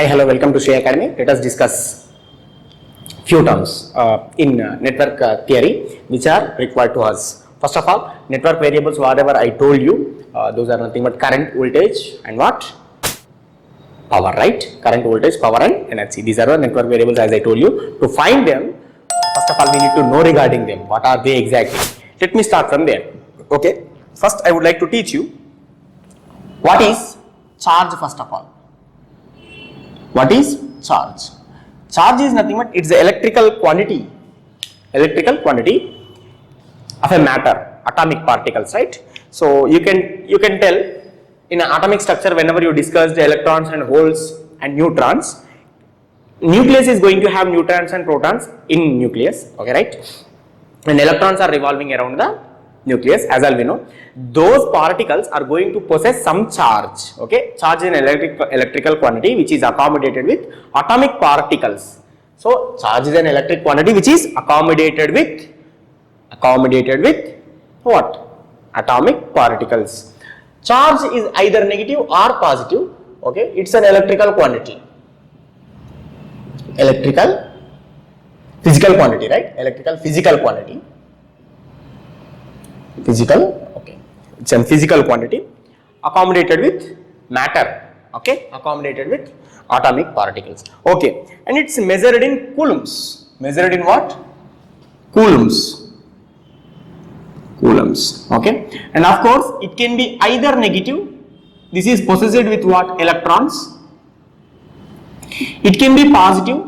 Hi, hello, welcome to Shrey Academy. Let us discuss few terms in network theory which are required to us. First of all, network variables, whatever I told you, those are nothing but current, voltage and what? Power, right? Current, voltage, power and energy. These are the network variables as I told you. To find them, first of all, we need to know regarding them. What are they exactly? Let me start from there. Okay. First, I would like to teach you what is charge first of all. What is charge? Charge is nothing but it's the electrical quantity of a matter, atomic particles, right? So you can tell in an atomic structure whenever you discuss the electrons and holes and neutrons, nucleus is going to have neutrons and protons in nucleus, okay, right? And electrons are revolving around the nucleus, as all we know. Those particles are going to possess some charge, okay? Charge is an electrical quantity which is accommodated with atomic particles. So charge is an electric quantity which is accommodated with what? Atomic particles. Charge is either negative or positive, okay? It's an electrical quantity. Physical quantity, right? Physical quantity. Okay. It's a physical quantity accommodated with matter, okay? Accommodated with atomic particles, okay? And it's measured in coulombs. Measured in what? Coulombs, okay? And of course, it can be either negative. This is possessed with what? Electrons. It can be positive.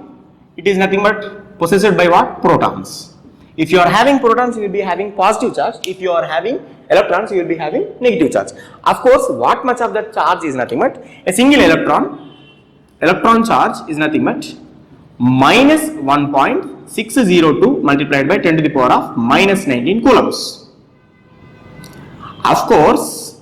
It is nothing but possessed by what? Protons. If you are having protons, you will be having positive charge. If you are having electrons, you will be having negative charge. Of course, what much of that charge is nothing but a single electron charge is nothing but minus 1.602 multiplied by 10 to the power of minus 19 coulombs. Of course,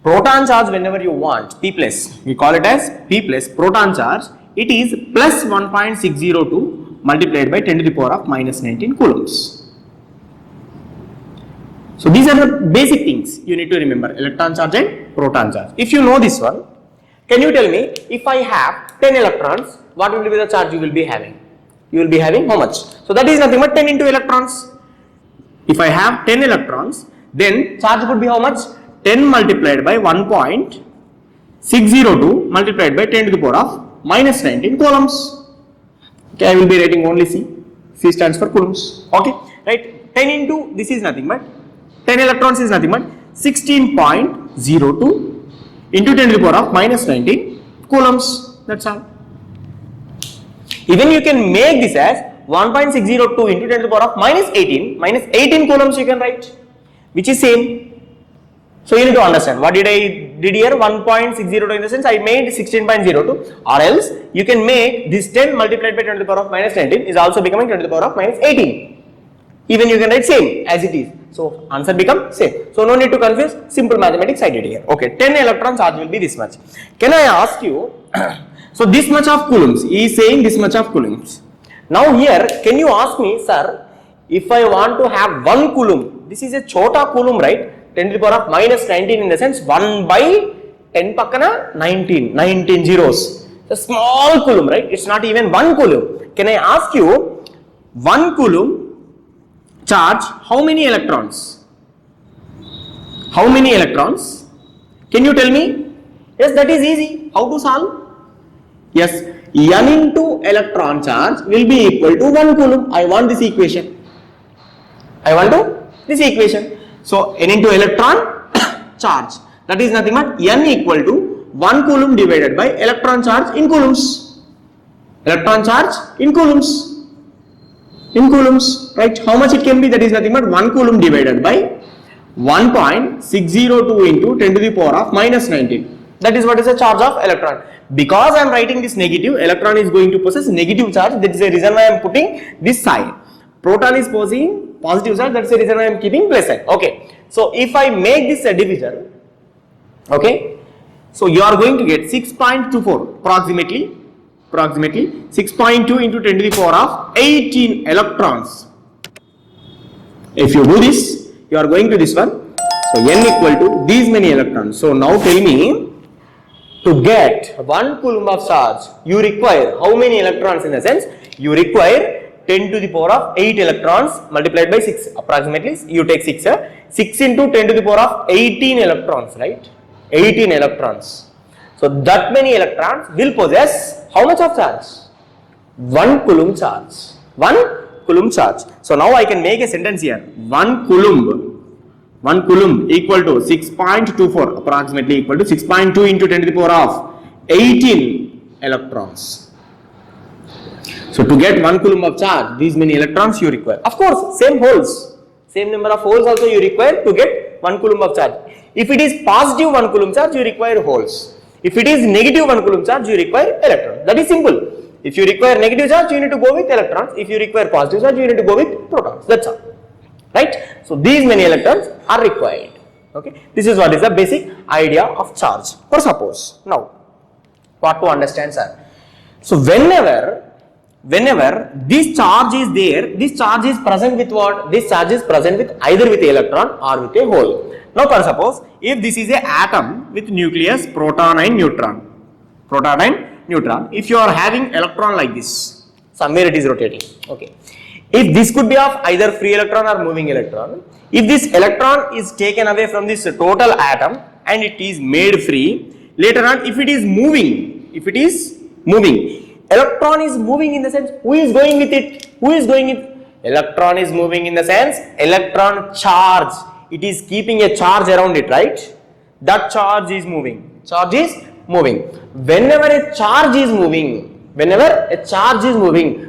proton charge whenever you want, P plus, we call it as P plus, proton charge, it is plus 1.602 multiplied by 10 to the power of minus 19 coulombs. So these are the basic things you need to remember, electron charge and proton charge. If you know this one, can you tell me if I have 10 electrons, what will be the charge you will be having? You will be having how much? So that is nothing but 10 into electrons. If I have 10 electrons, then charge would be how much? 10 multiplied by 1.602 multiplied by 10 to the power of minus 19 coulombs. Okay, I will be writing only C. C stands for coulombs. Okay, right? 10 into this is nothing but 10 electrons is nothing but 16.02 into 10 to the power of minus 19 coulombs. That's all. Even you can make this as 1.602 into 10 to the power of minus 18 coulombs you can write, which is same. So you need to understand what did I did here. 1.602 in the sense I made 16.02, or else you can make this 10 multiplied by 10 to the power of minus 19 is also becoming 10 to the power of minus 18. Even you can write same as it is. So answer becomes same. So no need to confuse. Simple mathematics I did here. Okay, 10 electron charge will be this much. Can I ask you? So this much of coulombs. He is saying this much of coulombs. Now here, can you ask me, sir, if I want to have 1 coulomb, this is a chota coulomb, right? 10 to the power of minus 19 in the sense 1 by 10 pakkana 19 zeros. It's a small coulomb, right? It's not even 1 coulomb. Can I ask you, 1 coulomb charge, how many electrons? How many electrons? Can you tell me? Yes, that is easy. How to solve? Yes, N into electron charge will be equal to 1 coulomb. I want this equation. So N into electron charge, that is nothing but N equal to 1 coulomb divided by electron charge in coulombs. Electron charge in coulombs. Right? How much it can be? That is nothing but 1 coulomb divided by 1.602 into 10 to the power of minus 19. That is what is the charge of electron. Because I am writing this negative, electron is going to possess negative charge. That is the reason why I am putting this sign. Proton is possessing positive charge. That's the reason why I am keeping plus sign. Okay. So if I make this a division, okay, so you are going to get 6.24 approximately 6.2 into 10 to the power of 18 electrons. If you do this, you are going to this one. So N equal to these many electrons. So now tell me, To get 1 coulomb of charge, you require how many electrons? In the sense, you require 10 to the power of 8 electrons multiplied by 6. Approximately, you take 6. 6 into 10 to the power of 18 electrons, right? 18 electrons. So that many electrons will possess how much of charge? 1 coulomb charge. 1 coulomb charge. So now I can make a sentence here. 1 coulomb equal to 6.24, approximately equal to 6.2 into 10 to the power of 18 electrons. So to get 1 coulomb of charge, these many electrons you require. Of course, same holes, same number of holes also you require to get 1 coulomb of charge. If it is positive 1 coulomb charge, you require holes. If it is negative 1 coulomb charge, you require electrons. That is simple. If you require negative charge, you need to go with electrons. If you require positive charge, you need to go with protons. That's all. Right? So these many electrons are required. Okay? This is what is the basic idea of charge. For suppose, now, what to understand, sir? So whenever this charge is there, this charge is present with what? This charge is present with either with electron or with a hole. Now for suppose, if this is a atom with nucleus, proton and neutron. Proton and neutron. If you are having electron like this, somewhere it is rotating. Okay. If this could be of either free electron or moving electron, if this electron is taken away from this total atom and it is made free, later on if it is moving, electron is moving in the sense, who is going with it? Who is going with it? Electron is moving in the sense, electron charge. It is keeping a charge around it, right? That charge is moving. Charge is moving. Whenever a charge is moving,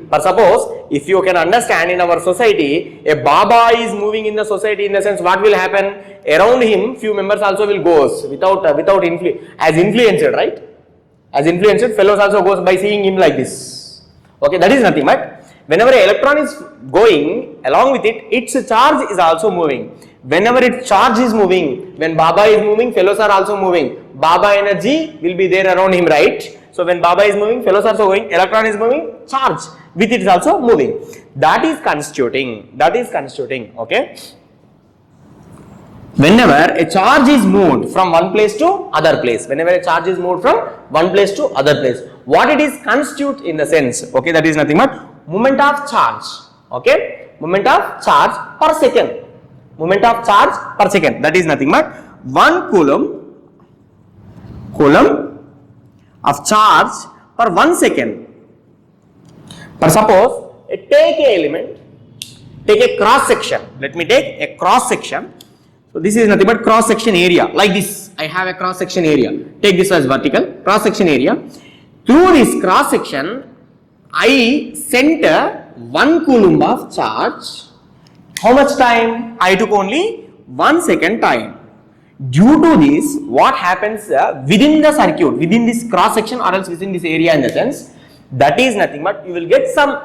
for suppose, if you can understand in our society, a Baba is moving in the society in the sense, what will happen? Around him, few members also will go without influence, as influenced, right? As influenced, fellows also goes by seeing him like this. Okay, that is nothing but whenever an electron is going along with it, its charge is also moving. Whenever its charge is moving, when Baba is moving, fellows are also moving. Baba energy will be there around him, right? So when Baba is moving, fellows are also going, electron is moving, charge with it is also moving. That is constituting, okay? Whenever a charge is moved from one place to other place, what it is constitute in the sense, okay, that is nothing but moment of charge, okay? Moment of charge per second. That is nothing but 1 coulomb of charge per 1 second. For suppose, take a cross section. Let me take a cross section. So this is nothing but cross section area. Like this, I have a cross section area. Take this as vertical cross section area. Through this cross section, I sent 1 coulomb of charge. How much time? I took only 1 second time. Due to this, what happens within the circuit, within this cross section or else within this area in the sense, that is nothing but you will get some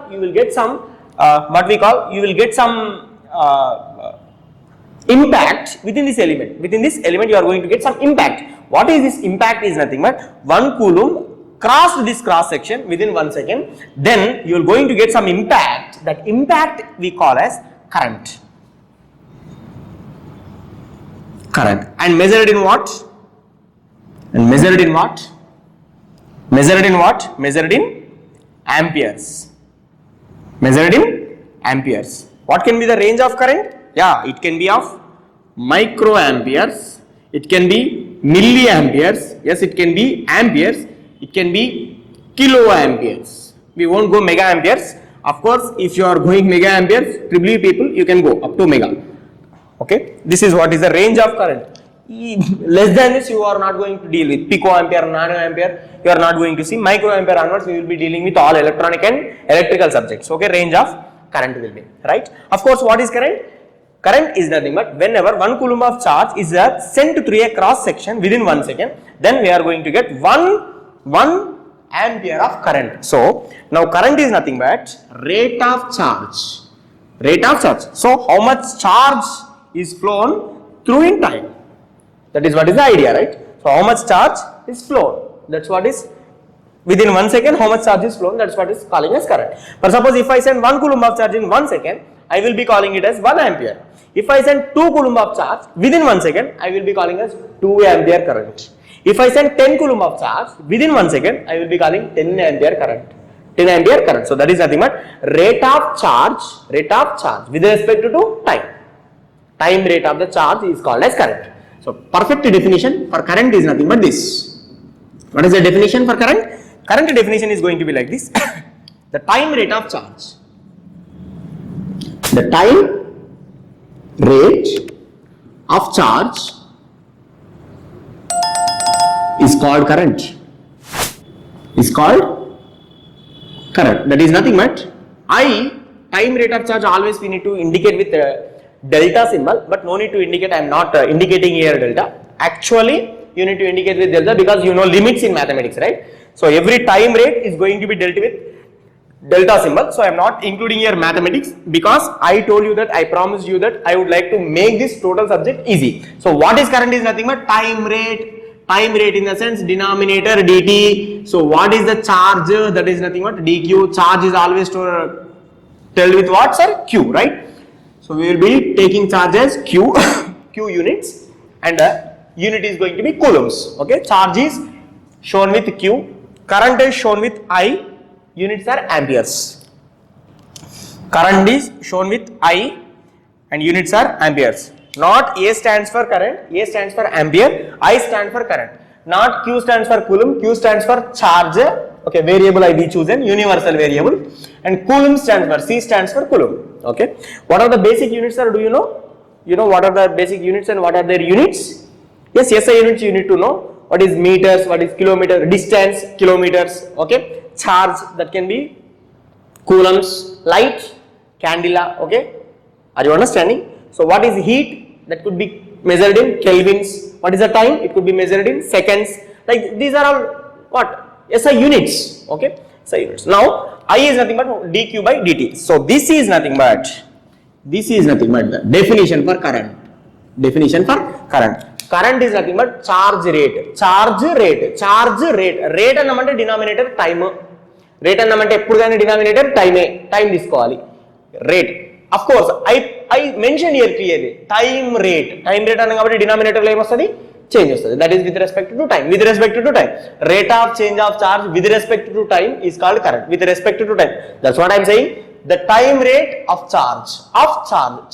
impact within this element. Within this element you are going to get some impact. What is this impact? Is nothing but 1 coulomb crossed this cross section within 1 second. Then you are going to get some impact. That impact we call as current. And measured in what? Measured in amperes. What can be the range of current? Yeah, it can be of microamperes, it can be milliamperes, yes, it can be amperes, it can be kiloamperes. We won't go mega amperes. Of course, if you are going mega amperes, triple E people, you can go up to mega. Okay, this is what is the range of current. Less than this, you are not going to deal with picoampere, nanoampere. You are not going to see microampere onwards. We will be dealing with all electronic and electrical subjects. Okay, range of current will be right. Of course, what is current? Current is nothing but whenever 1 coulomb of charge is sent through a cross section within 1 second, then we are going to get 1 ampere of current. So now current is nothing but rate of charge. So how much charge is flown through in time? That is what is the idea, right? So how much charge is flown? That's what is within 1 second. How much charge is flown? That's what is calling as current. For suppose if I send 1 coulomb of charge in 1 second, I will be calling it as 1 ampere. If I send 2 coulomb of charge within 1 second, I will be calling as 2 ampere current. If I send 10 coulomb of charge within 1 second, I will be calling 10 ampere current. 10 ampere current. So that is nothing but rate of charge with respect to time. Time rate of the charge is called as current. So perfect definition for current is nothing but this. What is the definition for current? Current definition is going to be like this. The time rate of charge. The time rate of charge is called current. Is called current. That is nothing but time rate of charge always we need to indicate with delta symbol, but no need to indicate. I am not indicating here delta. Actually, you need to indicate with delta because you know limits in mathematics, right? So every time rate is going to be dealt with delta symbol. So I am not including here mathematics because I told you that I promised you that I would like to make this total subject easy. So what is current is nothing but time rate. Time rate in the sense denominator dt. So what is the charge? That is nothing but dq. Charge is always to tell with what, sir? Q, right? So we will be taking charge as q q units, and the unit is going to be coulombs. Okay, charge is shown with q, current is shown with I, units are amperes. Current is shown with I and units are amperes. Not A stands for current, A stands for ampere, I stands for current. Not Q stands for coulomb, Q stands for charge. Okay, variable I be chosen, universal variable, and coulomb stands for, C stands for coulomb. Okay, what are the basic units, sir? Do you know? You know what are the basic units and what are their units? Yes, SI units you need to know. What is meters, what is kilometer, distance, kilometers. Okay, charge, that can be coulombs, light, candela. Okay, are you understanding? So what is heat? That could be measured in kelvins. What is the time? It could be measured in seconds. Like these are all what? SI units. Okay, SI units. Now I is nothing but dq by dt. So this is nothing but the definition for current. Definition for current. Current is nothing but charge rate. Charge rate. Rate annamante denominator time. Rate annamante eppudu gaani denominator time. Time తీసుకోవాలి. Rate. Of course, I mentioned here clearly time rate. Time rate అనగా కాబట్టి denominator లో ఏమొస్తది? Change వస్తది. That is with respect to time. With respect to time. Rate of change of charge with respect to time is called current. With respect to time. That's what I am saying. The time rate of charge.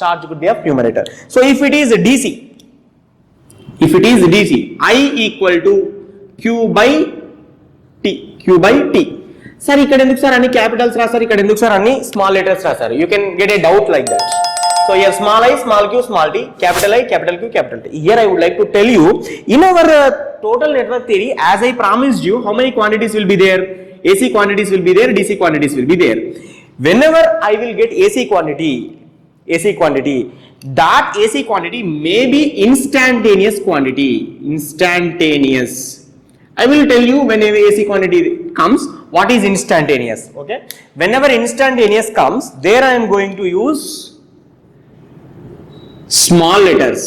Charge could be of numerator. So if it is DC, I equal to Q by T. Sir, ఇక్కడ ఎందుకు sir అన్ని Capitals రాశారు, ఇక్కడ ఎందుకు sir అన్ని small letters రాశారు? You can get a doubt like that. So here small I, small q, small t, capital I, capital Q, capital T. Here I would like to tell you, in our total network theory, as I promised you, how many quantities will be there? AC quantities will be there, DC quantities will be there. Whenever I will get AC quantity, that AC quantity may be instantaneous quantity. I will tell you whenever AC quantity comes, what is instantaneous. Okay, whenever instantaneous comes, there I am going to use small letters.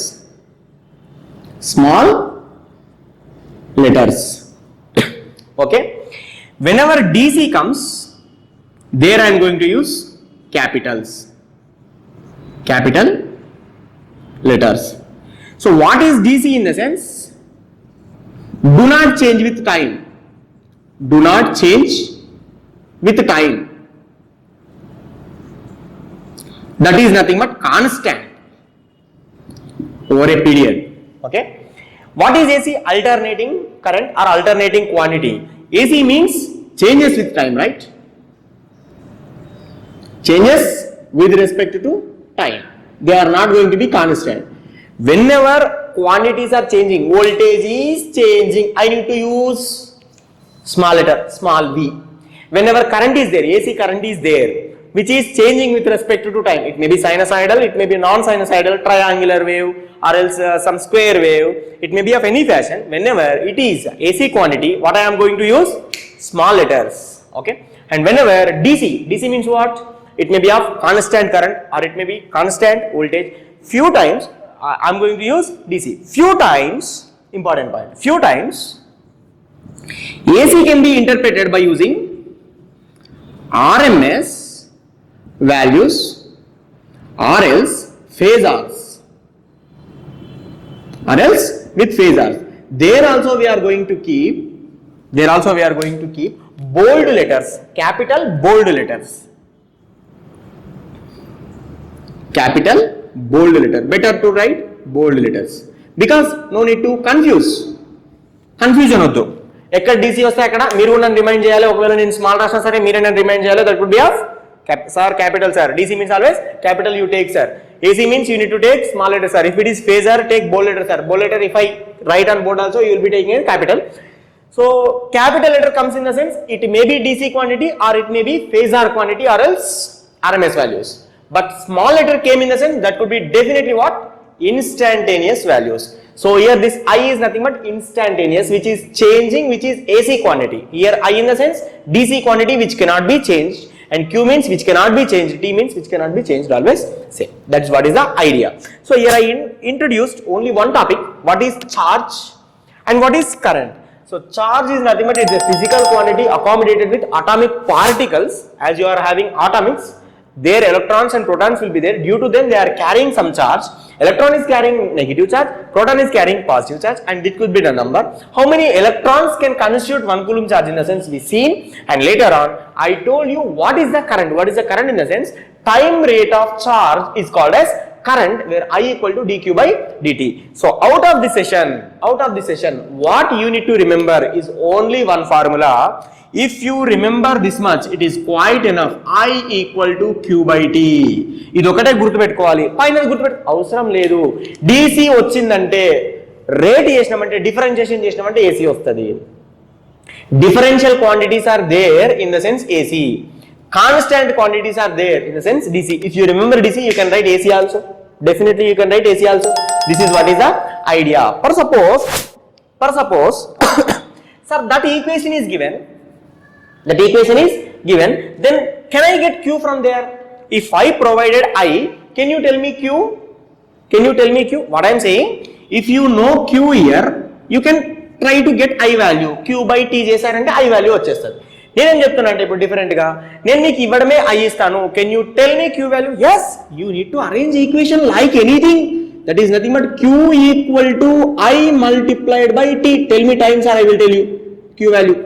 Okay, whenever DC comes, there I am going to use capital letters. So what is DC in the sense? Do not change with time. That is nothing but constant over a period. Okay, what is AC? Alternating current or alternating quantity. AC means changes with time, right? Changes with respect to time. They are not going to be constant. Whenever quantities are changing, voltage is changing, I need to use small letter, small v. Whenever current is there, AC current is there, which is changing with respect to time. It may be sinusoidal, it may be non-sinusoidal, triangular wave, or else some square wave. It may be of any fashion. Whenever it is AC quantity, what I am going to use? Small letters. Okay. And whenever DC means what? It may be of constant current or it may be constant voltage. Few times I am going to use DC. Few times, important point. Few times AC can be interpreted by using RMS values or else phasors. there also we are going to keep bold letters, capital bold letters, capital bold letter. Better to write bold letters because no need to confusion వద్దు. ఎక్కడ DC వస్తే అక్కడ మీరు నన్ను remind చేయాలి. ఒకవేళ నేను small రాసినా సరే మీరే నన్ను రిమైండ్ చేయాలి. That would be of sir capital sir. DC means always capital you take sir. AC means you need to take small letter sir. If it is phasor, take bold letter sir. Bold letter if I write on board also you will be taking a capital. So capital letter comes in the sense it may be DC quantity or it may be phasor quantity or else RMS values. But small letter came in the sense that could be definitely what? Instantaneous values. So here this I is nothing but instantaneous, which is changing, which is AC quantity. Here I in the sense DC quantity which cannot be changed, and Q means which cannot be changed, T means which cannot be changed, always same. That's what is the idea. So here I introduced only one topic, what is charge and what is current. So charge is nothing but it's a physical quantity accommodated with atomic particles. As you are having atomics, their electrons and protons will be there. Due to them they are carrying some charge. Electron is carrying negative charge, proton is carrying positive charge, and it could be the number. How many electrons can constitute 1 coulomb charge in the sense we seen, and later on I told you what is the current. What is the current in the sense time rate of charge is called as current, where I equal to dq by dt. So out of this session what you need to remember is only one formula. If you remember this much, it is quite enough. I equal to Q by T. ఇది ఒకటే గుర్తుపెట్టుకోవాలి. పైన గుర్తుపెట్టు అవసరం లేదు. DC వచ్చిందంటే rate చేసినామంటే differentiation చేసినామంటే AC వస్తుంది. Differential quantities are there in the sense AC. Constant quantities are there in the sense DC. If you remember DC, you can write AC also. Definitely you can write AC also. This is what is the idea. For suppose sir, that equation is given. Then can I get Q from there? If I provided I, can you tell me Q? What I am saying, if you know Q here, you can try to get I value. Q by T చేశారంటే I value వచ్చేస్తుంది. నేనేం చెప్తున్నా అంటే ఇప్పుడు different గా నేను మీకు ఇవ్వడమే I ఇస్తాను. Can you tell me Q value? Yes, you need to arrange equation like anything. That is nothing but Q equal to I multiplied by T. Tell me times or I will tell you Q value.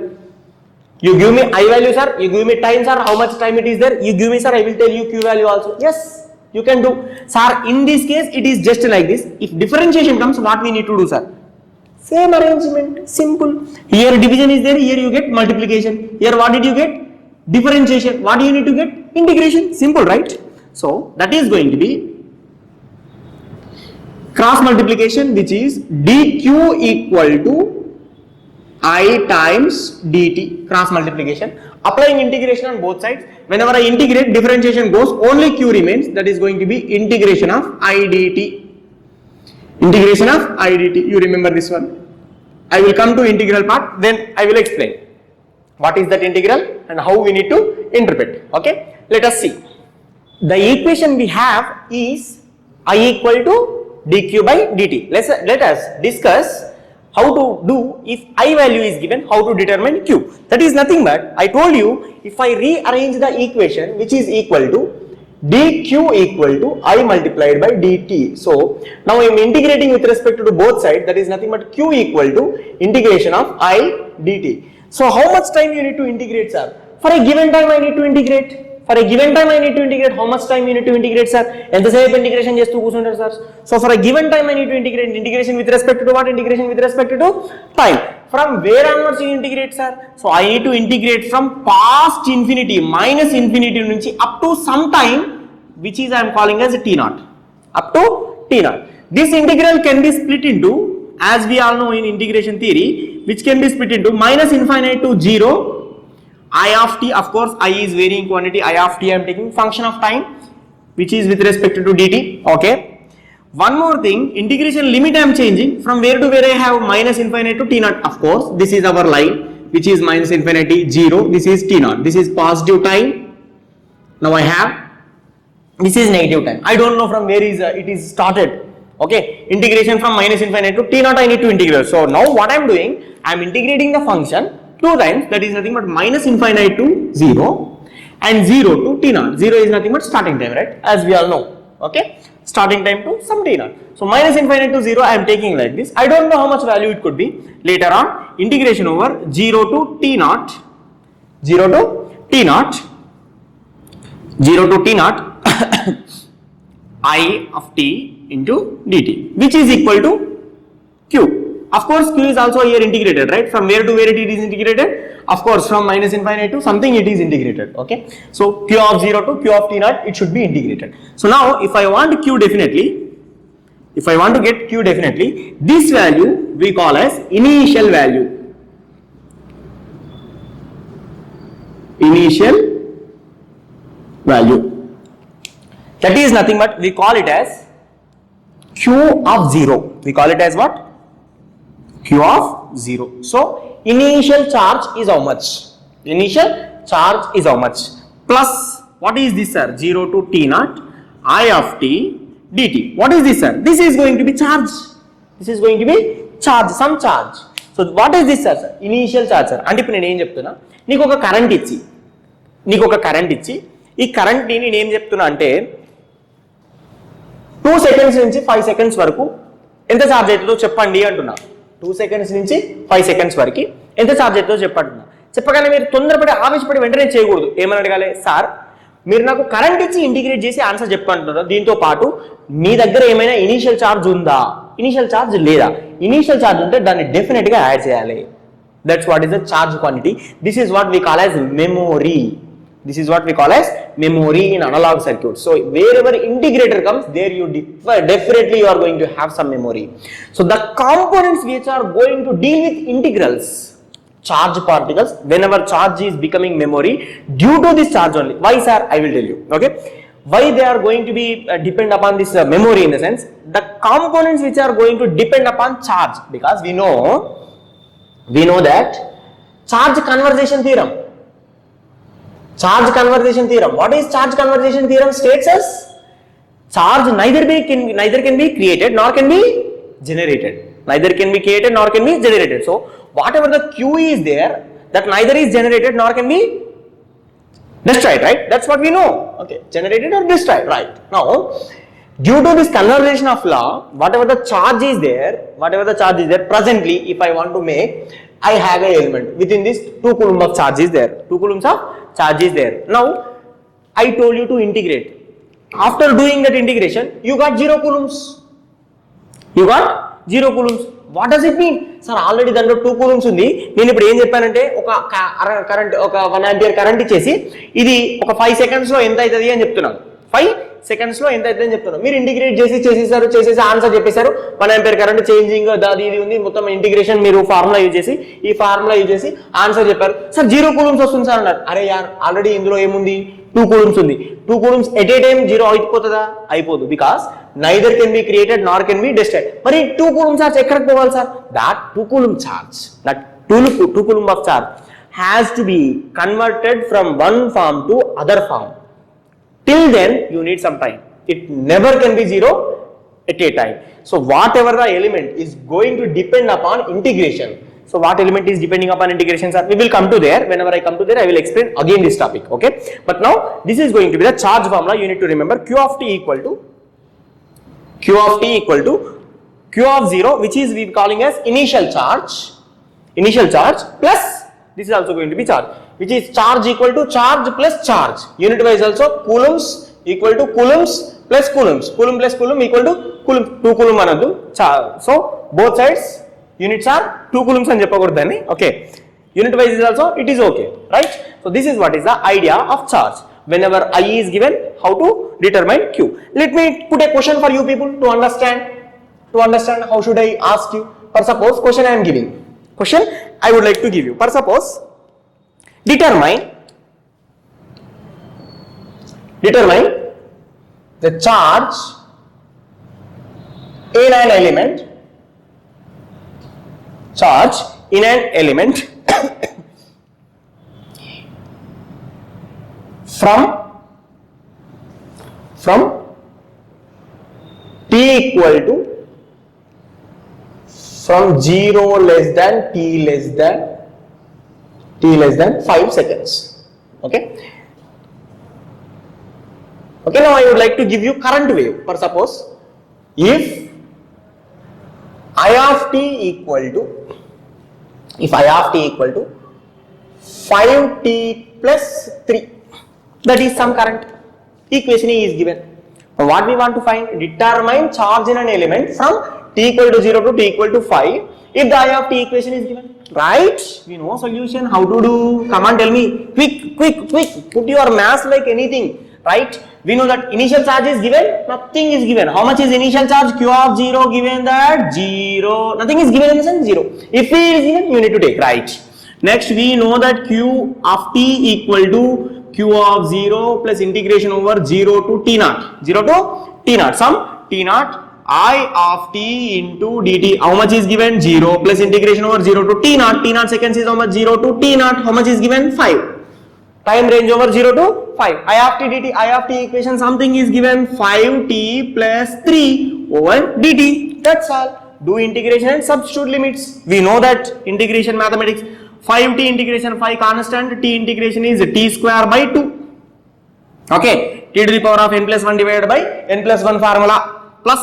You give me I value sir, you give me time sir, how much time it is there, you give me sir, I will tell you Q value also. Yes, you can do. Sir, in this case it is just like this. If differentiation comes, what we need to do sir? Same arrangement, simple. Here division is there, here you get multiplication. Here what did you get? Differentiation. What do you need to get? Integration. Simple, right? So that is going to be cross multiplication, which is dq equal to I times dt, cross multiplication. Applying integration on both sides. Whenever I integrate, differentiation goes, only Q remains. That is going to be integration of I dt. Integration of I dt. You remember this one. I will come to integral part, then I will explain what is that integral and how we need to interpret. Okay, let us see. The equation we have is I equal to dq by dt. Let us discuss how to do if I value is given, how to determine Q. That is nothing but I told you, if I rearrange the equation which is equal to dq equal to I multiplied by dt. So now I am integrating with respect to both sides. That is nothing but Q equal to integration of I dt. So how much time you need to integrate sir? For a given time I need to integrate. How much time you need to integrate sir? ఎంతసేపు integration చేస్తూ కూర్చుంటారు sir? So for a given time I need to integrate. Integration with respect to what? Integration with respect to time. From where onwards you integrate sir? So I need to integrate from past infinity, minus infinity నుంచి up to some time which is I am calling as t0. Up to t0. This integral can be split into, as we all know in integration theory, which can be split into minus infinite to 0. I of t, of course I is varying quantity, I of t I am taking function of time which is with respect to dt. Okay, one more thing, integration limit I am changing from where to where I have minus infinite to t0. Of course this is our line which is minus infinity 0, this is t0, this is positive time. Now I have, this is negative time. I don't know from where is it is started. Okay, integration from minus infinite to t0 I need to integrate. So now what I am doing, I am integrating the function 2 times, that is nothing but minus infinite to 0 and 0 to t0. 0 is nothing but starting time, right? As we all know. Okay, starting time to some t naught. So minus infinite to 0 I am taking like this. I don't know how much value it could be. Later on, integration over 0 to t naught, 0 to t naught, 0 to t naught I of t into dt, which is equal to q. Of course, q is also here integrated, right? From where to where it is integrated? Of course, from minus infinite to something it is integrated. Okay, so q of 0 to q of t naught, it should be integrated. So now, if I want q definitely, if I want to get q definitely, this value we call as initial value. Initial value. That is nothing but we call it as q of 0. We call it as what? Q of 0. So initial charge is how much? Initial charge is how much? Plus what is this, sir? 0 to t naught I of t dt. What is this, sir? This is going to be charge. This is going to be charge, some charge. So what is this, sir? Initial charge, sir. అంటే ఇప్పుడు నేను ఏం చెప్తున్నా, నీకు ఒక current ఇచ్చి ఈ current ని నేను ఏం చెప్తున్నా అంటే 2 సెకండ్స్ నుంచి 5 సెకండ్స్ వరకు ఎంత ఛార్జ్ అవుతుందో చెప్పండి అంటున్నా. 2 సెకండ్స్ నుంచి 5 సెకండ్స్ వరకు ఎంత ఛార్జ్ అవుతుందో చెప్పంటున్నా. చెప్పగానే మీరు తొందరపడి ఆవేశపడి వెంటనే చేయకూడదు. ఏమని అడగాలి? సార్ మీరు నాకు కరెంట్ ఇచ్చి ఇంటిగ్రేట్ చేసి ఆన్సర్ చెప్పంటున్నారు, దీంతో పాటు మీ దగ్గర ఏమైనా ఇనీషియల్ ఛార్జ్ ఉందా? ఇనీషియల్ ఛార్జ్ లేదా? ఇనీషియల్ ఛార్జ్ ఉంటే దాన్ని డెఫినెట్ గా యాడ్ చేయాలి. That's what is the charge quantity. This is what we call as memory. This is what we call as memory in analog circuit. So wherever integrator comes, there you definitely you are going to have some memory. So the components which are going to deal with integrals, charge particles, whenever charge is becoming memory due to this charge only. Why, sir? I will tell you. Okay, why they are going to be depend upon this memory, in the sense the components which are going to depend upon charge, because we know that charge conservation theorem. Charge conservation theorem. What is charge conservation theorem? States as charge neither can be created nor can be generated. Neither can be created nor can be generated. So whatever the Q is there, that neither is generated nor can be destroyed, right? That's what we know. Okay, generated or destroyed, right? Now, due to this conservation of law, whatever the charge is there, presently, if I want to make, I have an element within this 2 coulomb of charge is there. 2 coulombs of charge is there. Now, I told you to integrate. After doing that integration, you got 0 coulombs. You got 0 coulombs. What does it mean? Sir, already దాంట్లో 2 coulombs ఉంది. నేను ఇప్పుడు ఏం చెప్పానంటే ఒక current, ఒక 1 ampere current ఇచ్చేసి ఇది ఒక 5 సెకండ్స్ లో ఎంత అవుతుంది అని చెప్తున్నాను. 5 సెకండ్స్ లో ఎంత అవుతుంది అని చెప్తున్నాను. మీరు ఇంటిగ్రేట్ చేసేసి ఆన్సర్ చెప్పేశారు. 1 ఆంపియర్ కరెంట్ చేంజింగ్ దాది ఇది ఉంది, మొత్తం ఇంటిగ్రేషన్ మీరు ఫార్ములా యూజ్ చేసి ఆన్సర్ చెప్పారు. సార్ 0 కూలమ్స్ వస్తుంది సార్ అన్నారు. అరే యార్, ఆల్రెడీ ఇందులో ఏముంది? 2 కూలమ్స్ ఉంది. 2 కూలమ్స్ ఎట్ ఏ టైం 0 అయిపోతుందా? అయిపోదు. Because neither can be created nor can be destroyed. మరి 2 కూలమ్ చార్జ్ ఎక్కడికి పోవాలి sir? That 2 coulomb charge, that 2 coulomb of charge has to be converted from one form to other form. Till then, you need some time. It never can be 0 at a time. So whatever the element is going to depend upon integration. So what element is depending upon integration, sir? We will come to there. Whenever I come to there, I will explain again this topic. Okay. But now this is going to be the charge formula. You need to remember Q of t equal to Q of 0, which is we calling as initial charge plus this is also going to be charge, which is charge equal to charge plus charge. Unit wise also coulombs equal to coulombs plus coulombs. Coulomb plus coulomb equal to coulomb. 2 coulomb anadu. So both sides units are 2 coulombs అని చెప్పకూడదని. Okay. Unit wise is also it is okay, right? So this is what is the idea of charge. Whenever I is given, how to determine Q. Let me put a question for you people to understand. How should I ask you? For suppose question I am giving. Question I would like to give you. For suppose determine the charge in an element from t equal to from 0 less than t less than 5 seconds. Okay. Okay, now I would like to give you current wave. For suppose if I of t equal to 5t plus 3, that is some current. Equation is given. What we want to find? Determine charge in an element from t equal to 0 to t equal to 5 if the I of t equation is given. Right? We know solution. How to do? Come on, tell me. Quick. Put your mass like anything. Right? We know that initial charge is given. Nothing is given. How much is initial charge? Q of 0 given that 0. Nothing is given in the sense 0. If it is given, you need to take. Right? Next, we know that Q of t equal to Q of 0 plus integration over 0 to t naught. 0 to t naught. Some t naught I of t into dt. How much is given? 0 plus integration over 0 to t naught. T naught seconds is how much? 0 to t naught. How much is given? 5. Time range over 0 to 5. I of t dt. I of t equation something is given 5t plus 3 over dt. That's all. Do integration and substitute limits. We know that integration mathematics. 5t integration 5 constant, t integration is t square by 2. Okay, t to the power of n plus 1 divided by n plus 1 formula plus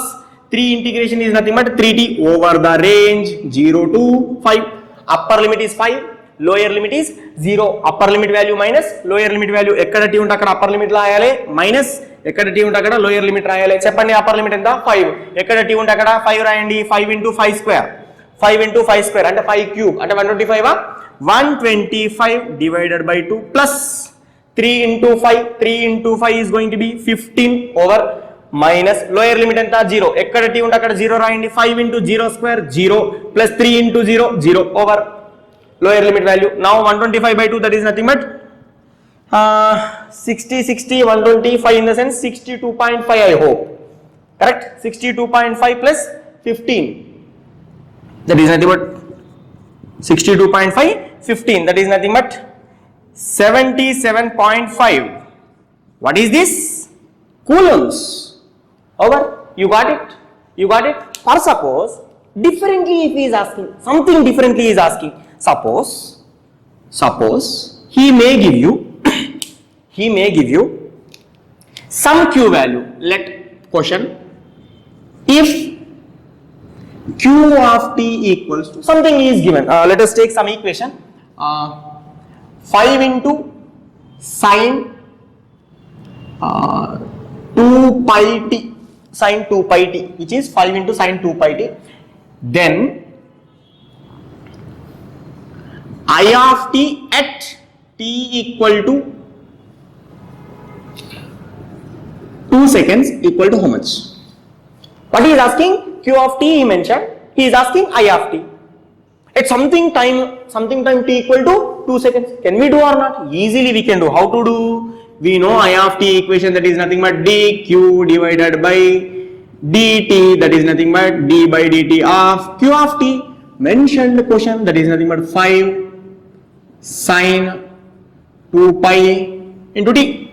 3 integration is nothing but 3t over the range 0 to 5. Upper limit is 5, lower limit is 0. Upper limit value minus lower limit value. ekkada t unte akkada upper limit రాయాలి minus ekkada t unte akkada lower limit రాయాలి. చెప్పండి upper limit ఎంత? 5. ekkada t unte akkada 5 రాయండి. 5 into 5 square. 5 into 5 square అంటే 5 cube అంటే 125 125 divided by 2 plus 3 into 5. 3 into 5 is going to be 15 over minus lower limit enta 0. ekkada t unte akkada 0 రాయండి. 5 into 0 square 0 plus 3 into 0 0 over lower limit value. Now 125 by 2, that is nothing but 60 125 in the sense 62.5 I hope. Correct? 62.5 plus 15. That is nothing but 62.5 15. That is nothing but 77.5. What is this? Coulombs. Over. You got it? For suppose differently if he is asking, something differently he is asking. Suppose he may give you some q value. Let question if q of t equals to something is given. Let us take some equation. 5 into sine 2 pi t, sine 2 pi t, which is 5 into sine 2 pi t. Then I of t at t equal to 2 seconds equal to how much? What he is asking? Q of t he mentioned. He is asking I of t at something time t equal to 2 seconds. Can we do or not? Easily we can do. How to do? We know I of t equation, that is nothing but dq divided by dt, that is nothing but d by dt of q of t. Mentioned question, that is nothing but 5 sine 2 pi into t.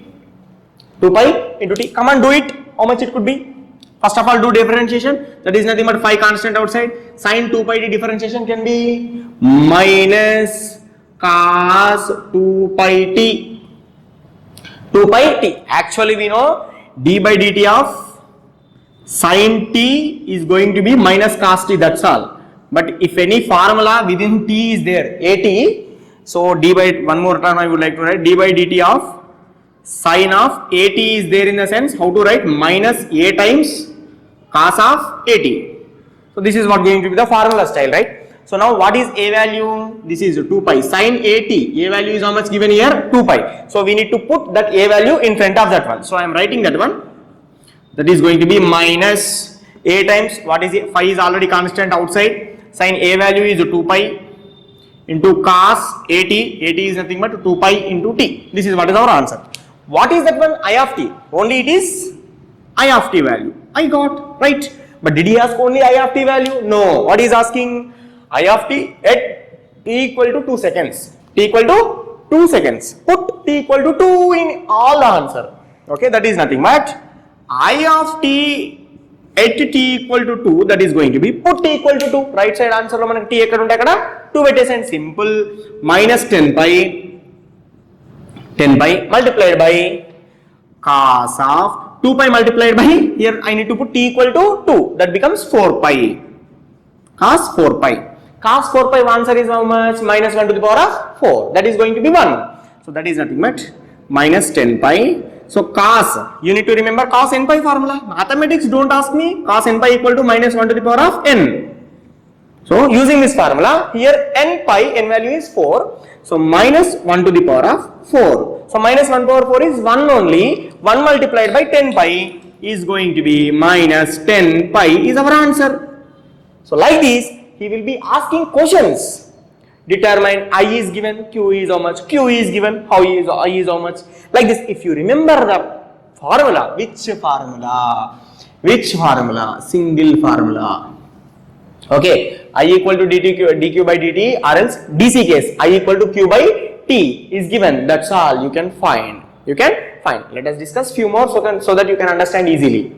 2 pi into t. Come on, do it. How much it could be? First of all, do differentiation. That is nothing but 5 constant outside. Sine 2 pi t differentiation can be minus cos 2 pi t. 2 pi t. Actually, we know d by dt of sine t is going to be minus cos t. That's all. But if any formula within t is there, at, so d by, one more time I would like to write, d by dt of sine of at is there in the sense, how to write? Minus a times cos of at. So this is what going to be the formula style, right? So now what is a value? This is 2 pi. Sine at, a value is how much given here? 2 pi. So we need to put that a value in front of that one. So I am writing that one. That is going to be minus a times, what is it? Phi is already constant outside. Sine a value is 2 pi into cos at. At is nothing but 2 pi into t. This is what is our answer. What is that one? I of t. Only it is I of t value. I got, right? But did he ask only I of t value? No. What is asking? I of t at t equal to 2 seconds. T equal to 2 seconds. Put t equal to 2 in all the answer. Okay, that is nothing but I of t at t equal to 2, that is going to be put t equal to 2. Right side answer lo manaki t ekkada unte akkada 2 పెట్టేసండి. Simple. Minus 10 pi multiplied by cos of 2 pi multiplied by, here I need to put t equal to 2, that becomes 4 pi, cos 4 pi. Cos 4 pi answer is how much? Minus 1 to the power of 4, that is going to be 1. So that is nothing but minus 10 pi. So cos, you need to remember cos n pi formula. Mathematics, don't ask me. Cos n pi equal to minus 1 to the power of n. So using this formula, here n pi, n value is 4. So minus 1 to the power of 4. So minus 1 power 4 is 1 only. 1 multiplied by 10 pi is going to be minus 10 pi is our answer. So like this, he will be asking questions. Determine I is given, Q is how much, Q is given, how is I is how much. Like this, if you remember the formula, which formula? Which formula? Single formula. Okay, I equal to dq by dt, or else DC case, I equal to Q by T is given. That's all you can find. You can find. Let us discuss few more so that you can understand easily.